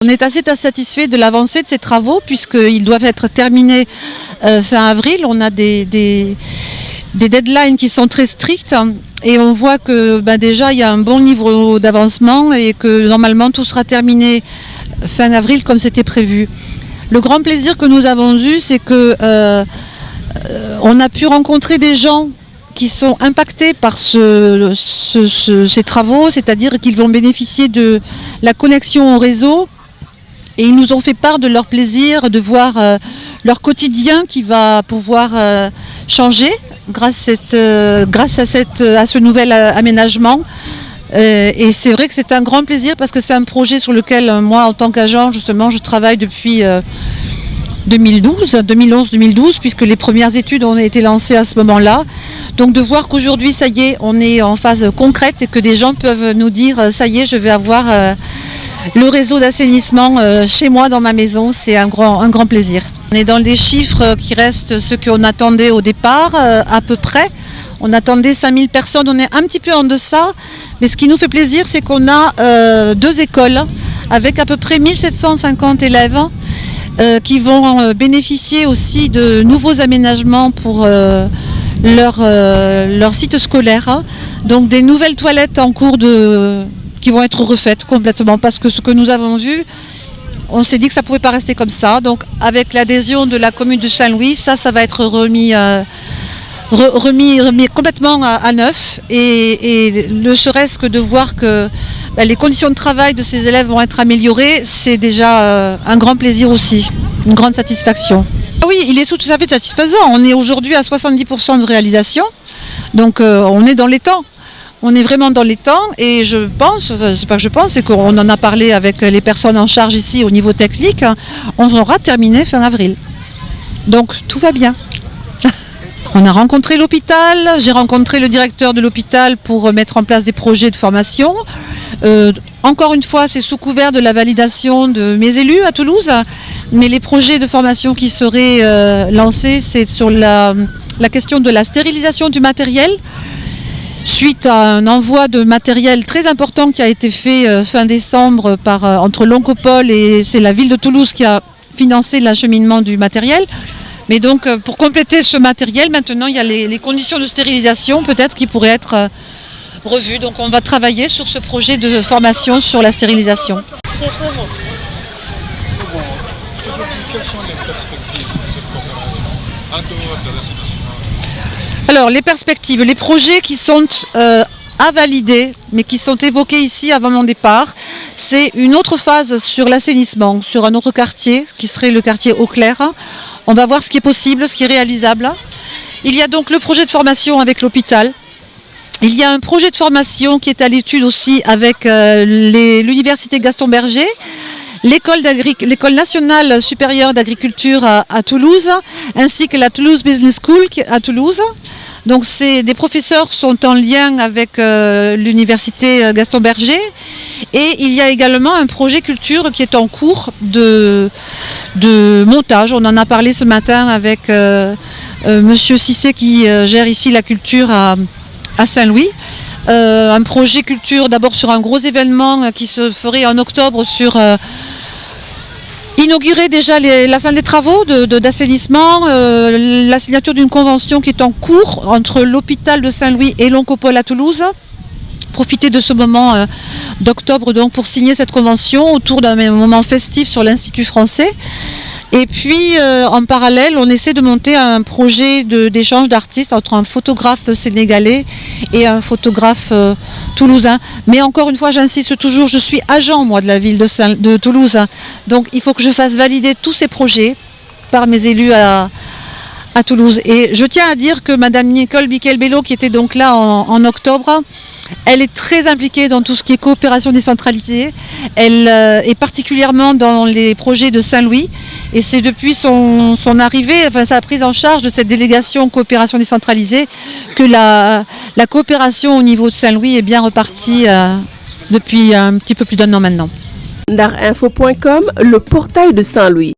On est assez satisfait de l'avancée de ces travaux puisqu'ils doivent être terminés fin avril. On a des deadlines qui sont très strictes et on voit que déjà il y a un bon niveau d'avancement et que normalement tout sera terminé fin avril comme c'était prévu. Le grand plaisir que nous avons eu, c'est que on a pu rencontrer des gens qui sont impactés par ces travaux, c'est-à-dire qu'ils vont bénéficier de la connexion au réseau. Et ils nous ont fait part de leur plaisir de voir leur quotidien qui va pouvoir changer grâce à ce nouvel aménagement. Et c'est vrai que c'est un grand plaisir parce que c'est un projet sur lequel moi, en tant qu'agent, justement, je travaille depuis 2011-2012, puisque les premières études ont été lancées à ce moment-là. Donc de voir qu'aujourd'hui, ça y est, on est en phase concrète et que des gens peuvent nous dire, ça y est, je vais avoir le réseau d'assainissement chez moi dans ma maison, c'est un grand plaisir. On est dans des chiffres qui restent ceux qu'on attendait au départ, à peu près. On attendait 5000 personnes, on est un petit peu en deçà. Mais ce qui nous fait plaisir, c'est qu'on a 2 écoles avec à peu près 1750 élèves qui vont bénéficier aussi de nouveaux aménagements pour leur site scolaire. Donc des nouvelles toilettes en cours qui vont être refaites complètement parce que ce que nous avons vu, on s'est dit que ça ne pouvait pas rester comme ça. Donc avec l'adhésion de la commune de Saint-Louis, ça va être remis complètement à neuf et ne serait-ce que de voir que les conditions de travail de ces élèves vont être améliorées, c'est déjà un grand plaisir aussi, une grande satisfaction. Oui, il est tout à fait satisfaisant. On est aujourd'hui à 70% de réalisation, donc on est dans les temps. On est vraiment dans les temps et c'est qu'on en a parlé avec les personnes en charge ici au niveau technique, on aura terminé fin avril. Donc tout va bien. On a rencontré l'hôpital, j'ai rencontré le directeur de l'hôpital pour mettre en place des projets de formation. Encore une fois, c'est sous couvert de la validation de mes élus à Toulouse, mais les projets de formation qui seraient lancés, c'est sur la question de la stérilisation du matériel, suite à un envoi de matériel très important qui a été fait fin décembre entre l'Oncopole et c'est la ville de Toulouse qui a financé l'acheminement du matériel. Mais donc pour compléter ce matériel, maintenant il y a les conditions de stérilisation peut-être qui pourraient être revues. Donc on va travailler sur ce projet de formation sur la stérilisation. Quelles sont les perspectives de cette coopération en dehors de l'assainissement? Alors les perspectives, les projets qui sont à valider, mais qui sont évoqués ici avant mon départ, c'est une autre phase sur l'assainissement, sur un autre quartier, qui serait le quartier Eau-Claire. On va voir ce qui est possible, ce qui est réalisable. Il y a donc le projet de formation avec l'hôpital. Il y a un projet de formation qui est à l'étude aussi avec l'université Gaston Berger, l'école nationale supérieure d'agriculture à Toulouse, ainsi que la Toulouse Business School à Toulouse. Donc des professeurs sont en lien avec l'université Gaston Berger et il y a également un projet culture qui est en cours de montage. On en a parlé ce matin avec monsieur Cissé qui gère ici la culture à Saint-Louis. Un projet culture d'abord sur un gros événement qui se ferait en octobre sur inaugurer déjà la fin des travaux d'assainissement, la signature d'une convention qui est en cours entre l'hôpital de Saint-Louis et l'Oncopole à Toulouse. Profiter de ce moment d'octobre donc pour signer cette convention autour d'un moment festif sur l'Institut français. Et puis en parallèle, on essaie de monter un projet d'échange d'artistes entre un photographe sénégalais et un photographe toulousain. Mais encore une fois, j'insiste toujours, je suis agent moi de la ville de Toulouse. Donc il faut que je fasse valider tous ces projets par mes élus à Toulouse. Et je tiens à dire que Madame Nicole Biquel-Bello, qui était donc là en octobre, elle est très impliquée dans tout ce qui est coopération décentralisée. Elle est particulièrement dans les projets de Saint-Louis. Et c'est depuis son arrivée, enfin sa prise en charge de cette délégation coopération décentralisée, que la coopération au niveau de Saint-Louis est bien repartie depuis un petit peu plus d'1 an maintenant. Ndarinfo.com, le portail de Saint-Louis.